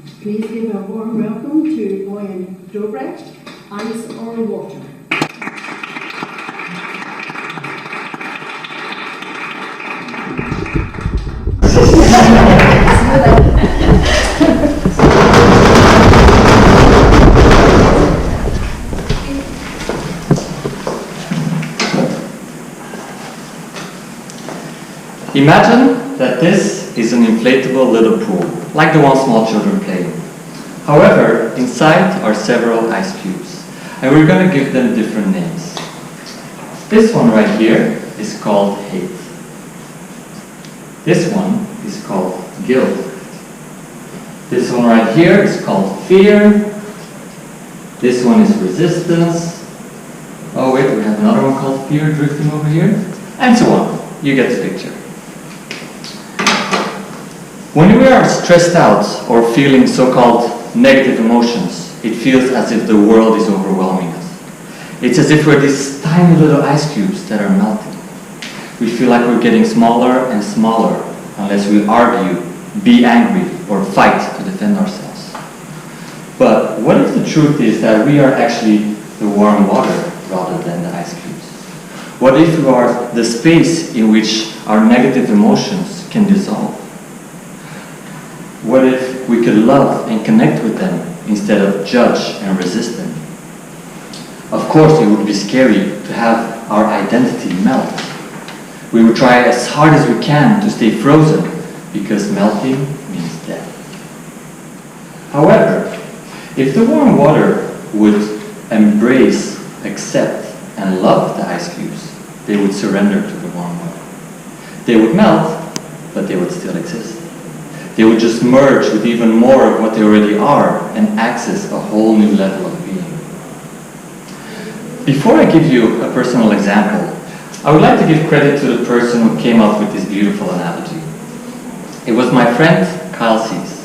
Please give a warm welcome to Boyan Dobrev, Ice or Water. Imagine that this is an inflatable little pool, like the one small children play in. However, inside are several ice cubes, and we're going to give them different names. This one right here is called hate. This one is called guilt. This one right here is called fear. This one is resistance. Oh wait, we have another one called fear drifting over here. And so on. You get the picture. When we are stressed out or feeling so-called negative emotions, it feels as if the world is overwhelming us. It's as if we're these tiny little ice cubes that are melting. We feel like we're getting smaller and smaller unless we argue, be angry, or fight to defend ourselves. But what if the truth is that we are actually the warm water rather than the ice cubes? What if we are the space in which our negative emotions can dissolve? What if we could love and connect with them instead of judge and resist them? Of course, it would be scary to have our identity melt. We would try as hard as we can to stay frozen because melting means death. However, if the warm water would embrace, accept, and love the ice cubes, they would surrender to the warm water. They would melt, but they would still exist. They would just merge with even more of what they already are and access a whole new level of being. Before I give you a personal example, I would like to give credit to the person who came up with this beautiful analogy. It was my friend, Kyle Cease.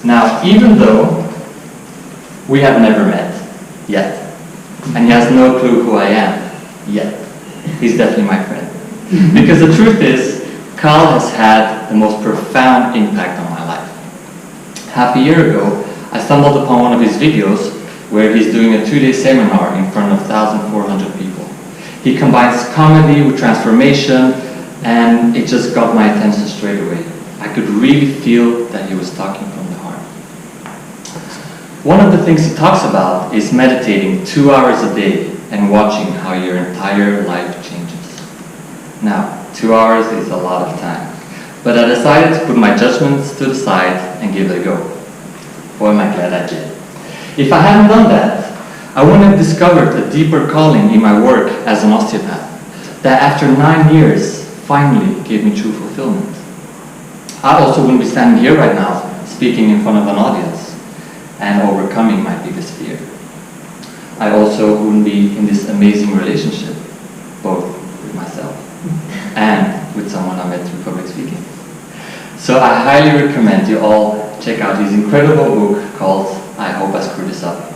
Now, even though we have never met, yet, and he has no clue who I am, yet, he's definitely my friend. Because the truth is, Kyle has had the most profound impact on my life. Half a year ago, I stumbled upon one of his videos where he's doing a 2-day seminar in front of 1,400 people. He combines comedy with transformation, and it just got my attention straight away. I could really feel that he was talking from the heart. One of the things he talks about is meditating 2 hours a day and watching how your entire life changes. Now, 2 hours is a lot of time, but I decided to put my judgments to the side and give it a go. Boy, am I glad I did. If I hadn't done that, I wouldn't have discovered a deeper calling in my work as an osteopath that after 9 years finally gave me true fulfillment. I also wouldn't be standing here right now speaking in front of an audience and overcoming my biggest fear. I also wouldn't be in this amazing relationship, both with myself and with someone I met through public speaking. So I highly recommend you all check out his incredible book called I Hope I Screwed This Up.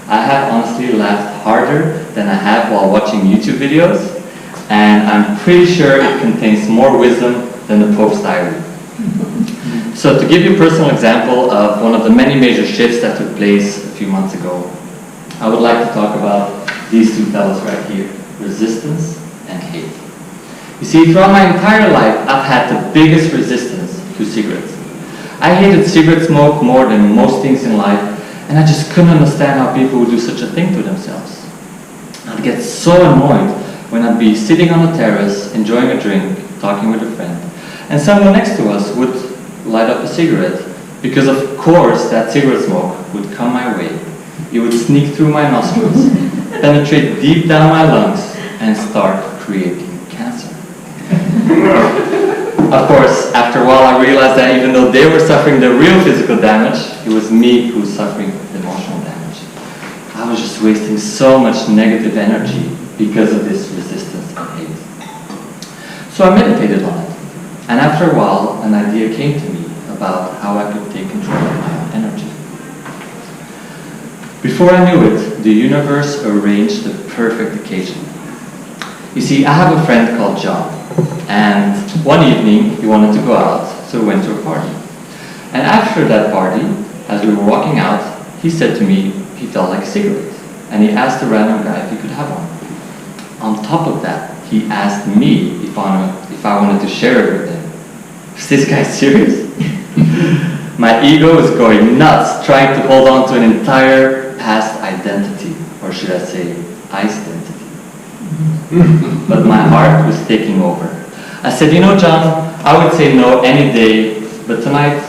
I have honestly laughed harder than I have while watching YouTube videos, and I'm pretty sure it contains more wisdom than the Pope's diary. So to give you a personal example of one of the many major shifts that took place a few months ago, I would like to talk about these two fellows right here, resistance and hate. You see, throughout my entire life, I've had the biggest resistance to cigarettes. I hated cigarette smoke more than most things in life, and I just couldn't understand how people would do such a thing to themselves. I'd get so annoyed when I'd be sitting on a terrace, enjoying a drink, talking with a friend, and someone next to us would light up a cigarette, because of course that cigarette smoke would come my way. It would sneak through my nostrils, penetrate deep down my lungs, and start creating cancer. Of course, after a while I realized that even though they were suffering the real physical damage, it was me who was suffering the emotional damage. I was just wasting so much negative energy because of this resistance and hate. So I meditated on it, and after a while an idea came to me about how I could take control of my own energy. Before I knew it, the universe arranged the perfect occasion. You see, I have a friend called John, and one evening he wanted to go out, so we went to a party. And after that party, as we were walking out, he said to me he felt like a cigarette. And he asked a random guy if he could have one. On top of that, he asked me if I wanted to share it with him. Is this guy serious? My ego is going nuts, trying to hold on to an entire past identity, or should I say, identity. But my heart was taking over. I said, you know, John, I would say no any day, but tonight,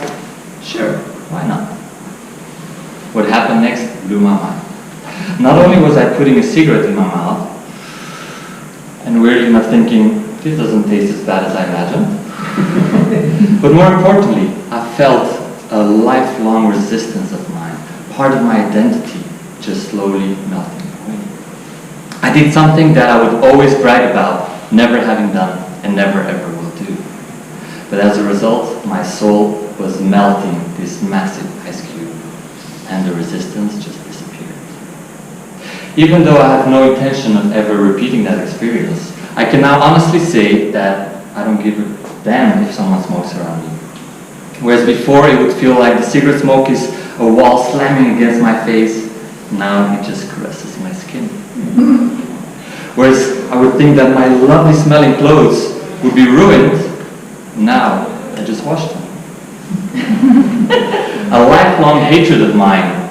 sure, why not? What happened next blew my mind. Not only was I putting a cigarette in my mouth, and weirdly enough thinking, this doesn't taste as bad as I imagined, but more importantly, I felt a lifelong resistance of mine, part of my identity, just slowly melting away. I did something that I would always brag about, never having done, and never ever will do. But as a result, my soul was melting this massive ice cube, and the resistance just disappeared. Even though I have no intention of ever repeating that experience, I can now honestly say that I don't give a damn if someone smokes around me. Whereas before it would feel like the cigarette smoke is a wall slamming against my face, now it just caresses my skin. Whereas I would think that my lovely smelling clothes would be ruined, now I just washed them. A lifelong hatred of mine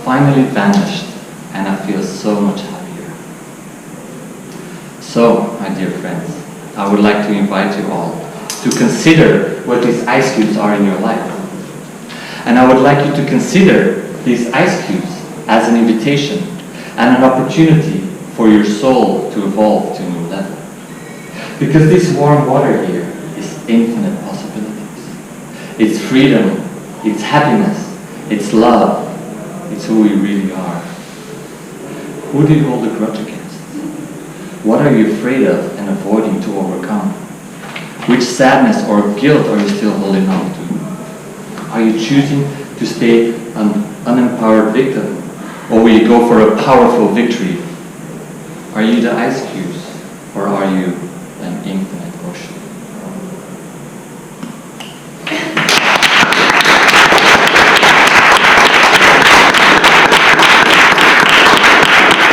finally vanished, and I feel so much happier. So, my dear friends, I would like to invite you all to consider what these ice cubes are in your life. And I would like you to consider these ice cubes as an invitation and an opportunity for your soul to evolve to a new level. Because this warm water here is infinite possibilities. It's freedom, it's happiness, it's love, it's who we really are. Who do you hold a grudge against? What are you afraid of and avoiding to overcome? Which sadness or guilt are you still holding on to? Are you choosing to stay an unempowered victim, or will you go for a powerful victory? Are you the ice cubes, or are you